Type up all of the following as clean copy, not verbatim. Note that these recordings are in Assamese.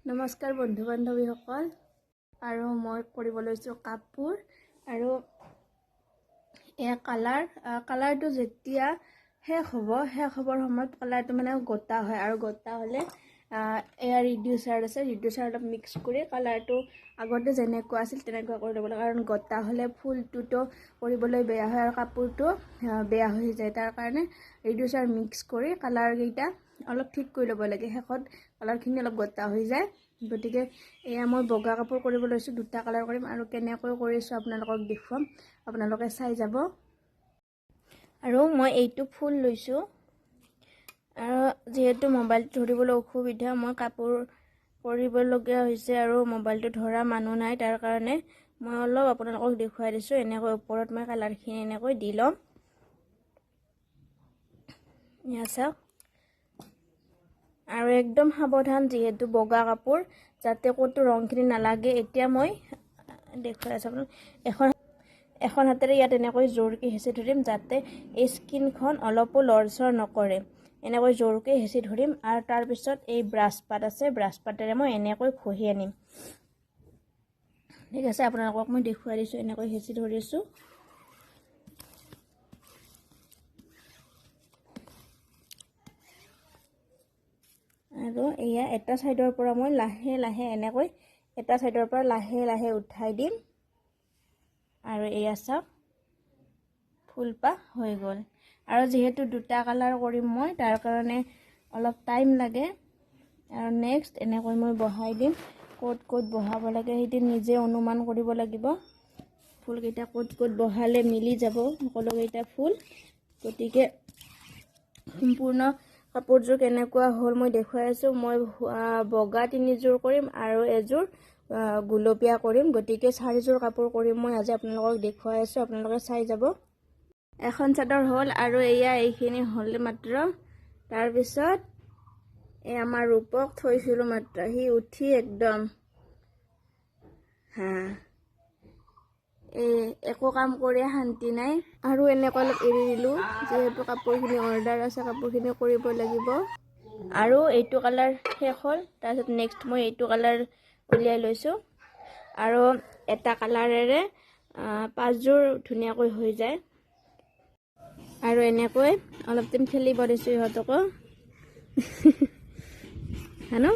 নমস্কাৰ বন্ধু বান্ধৱীসকল আৰু মই কৰিব লৈছোঁ কাপোৰ আৰু এই কালাৰটো যেতিয়া শেষ হ'বৰ সময়ত কালাৰটো মানে গোটা হয় আৰু গোটা হ'লে এয়া ৰিডিউচাৰ আছে, ৰিডিউচাৰ অলপ মিক্স কৰি কালাৰটো আগতে যেনেকুৱা আছিল তেনেকুৱা কৰি ল'ব লাগে, কাৰণ গোটা হ'লে ফুলটোতো কৰিবলৈ বেয়া হয় আৰু কাপোৰটো বেয়া হৈ যায়। তাৰ কাৰণে ৰিডিউচাৰ মিক্স কৰি কালাৰকেইটা অলপ ঠিক কৰি ল'ব লাগে। শেষত কালাৰখিনি অলপ গোটা হৈ যায়। গতিকে এয়া মই বগা কাপোৰ কৰিব লৈছোঁ, দুটা কালাৰ কৰিম আৰু কেনেকৈ কৰিছোঁ আপোনালোকক দেখুৱাম, আপোনালোকে চাই যাব। আৰু মই এইটো ফুল লৈছোঁ আৰু যিহেতু মোবাইলটো ধৰিবলৈ অসুবিধা, মই কাপোৰ কৰিবলগীয়া হৈছে আৰু মোবাইলটো ধৰা মানুহ নাই, তাৰ কাৰণে মই অলপ আপোনালোকক দেখুৱাই দিছোঁ। এনেকৈ ওপৰত মই কালাৰখিনি এনেকৈ দি ল'ম। এয়া চাওক, আৰু একদম সাৱধান, যিহেতু বগা কাপোৰ, যাতে ক'তো ৰংখিনি নালাগে। এতিয়া মই দেখুৱাই আছোঁ আপোনাক, এখন হাতেৰে ইয়াত এনেকৈ জোৰকৈ হেঁচি ধৰিম, যাতে এই স্কিনখন অলপো লৰচৰ নকৰে। এনেকৈ জোৰকৈ হেঁচি ধৰিম আৰু তাৰপিছত এই ব্ৰাছ পাত আছে, ব্ৰাছ পাতেৰে মই এনেকৈ ঘঁহি আনিম। ঠিক আছে, আপোনালোকক মই দেখুৱাই দিছোঁ, এনেকৈ হেঁচি ধৰিছোঁ। আৰু এয়া এটা ছাইডৰ পৰা মই লাহে লাহে এনেকৈ এটা ছাইডৰ পৰা লাহে লাহে উঠাই দিম আৰু এয়া চাওক, ফুলপাহ হৈ গ'ল। আৰু যিহেতু দুটা কালাৰ কৰিম মই, তাৰ কাৰণে অলপ টাইম লাগে। আৰু নেক্সট এনেকৈ মই বহাই দিম। ক'ত বহাব লাগে সেইটো নিজে অনুমান কৰিব লাগিব। ফুলকেইটা ক'ত বহালে মিলি যাব সকলোকেইটা ফুল। গতিকে সম্পূৰ্ণ কাপোৰযোৰ কেনেকুৱা হ'ল মই দেখুৱাই আছোঁ। মই বগা 3যোৰ কৰিম আৰু এযোৰ গুলপীয়া কৰিম। গতিকে 4যোৰ কাপোৰ কৰিম মই আজি, আপোনালোকক দেখুৱাই আছোঁ, আপোনালোকে চাই যাব। এখন চাদৰ হ'ল আৰু এয়া এইখিনি হ'ল মাত্ৰ। তাৰপিছত এই আমাৰ ৰূপক থৈছিলোঁ মাত্ৰ, সি উঠি একদম একো কাম কৰি শান্তি নাই। আৰু এনেকৈ অলপ এৰি দিলোঁ, যিহেতু কাপোৰখিনি অৰ্ডাৰ আছে, কাপোৰখিনি কৰিব লাগিব। আৰু এইটো কালাৰ শেষ হ'ল। তাৰপিছত নেক্সট মই এইটো কালাৰ উলিয়াই লৈছোঁ আৰু এটা কালাৰেৰে 5যোৰ ধুনীয়াকৈ হৈ যায়। আৰু এনেকৈ অলপ টাইম খেলিব দিছোঁ ইহঁতকো। হানো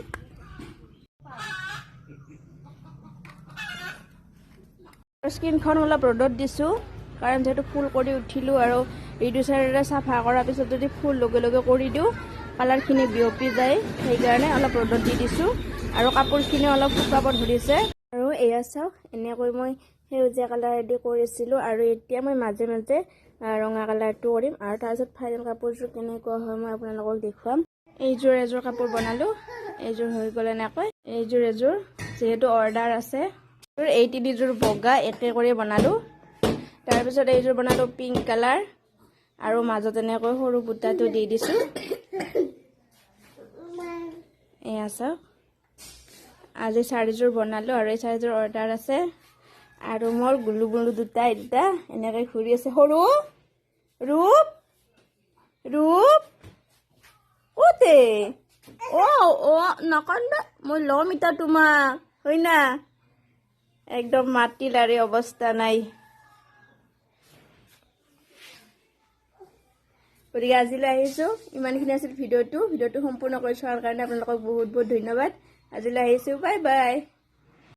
স্কিনখন অলপ ৰ'দত দিছোঁ, কাৰণ যিহেতু ফুল কৰি উঠিলোঁ আৰু ৰিডিউচাৰেৰে চাফা কৰাৰ পিছত যদি ফুল লগে লগে কৰি দিওঁ কালাৰখিনি বিয়পি যায়, সেইকাৰণে অলপ ৰ'দত দি দিছোঁ। আৰু কাপোৰখিনি অলপ শুকাব ধৰিছে। আৰু এয়া চাওক, এনেকৈ মই সেউজীয়া কালাৰেদি কৰিছিলোঁ আৰু এতিয়া মই মাজে মাজে ৰঙা কালাৰটো কৰিম। আৰু তাৰপিছত ফাইনেল কাপোৰযোৰ কেনেকুৱা হয় মই আপোনালোকক দেখুৱাম। এইযোৰ এযোৰ কাপোৰ বনালোঁ, এইযোৰ হৈ গ'ল এনেকৈ। এইযোৰ এযোৰ যিহেতু অৰ্ডাৰ আছে, এই 3যোৰ বগা একে কৰি বনালোঁ। তাৰপিছত এইযোৰ বনালোঁ পিংক কালাৰ আৰু মাজত এনেকৈ সৰু বুটাটো দি দিছোঁ। এয়া চাওক, আজি 4যোৰ বনালোঁ আৰু এই 4যোৰ অৰ্ডাৰ আছে। আৰু মোৰ গুলু গুলু দুটা এনেকৈ ঘূৰি আছে। সৰু ৰূপ ক'তে নকন্দা, মই ল'ম এতিয়া তোমাক, হয় না? একদম মাটি লাৰি অৱস্থা নাই। গতিকে আজিলৈ আহিছোঁ, ইমানখিনি আছিল ভিডিঅ'টো সম্পূৰ্ণ কৰি চোৱাৰ কাৰণে আপোনালোকক বহুত বহুত ধন্যবাদ। আজিলৈ আহিছোঁ, বাই বাই।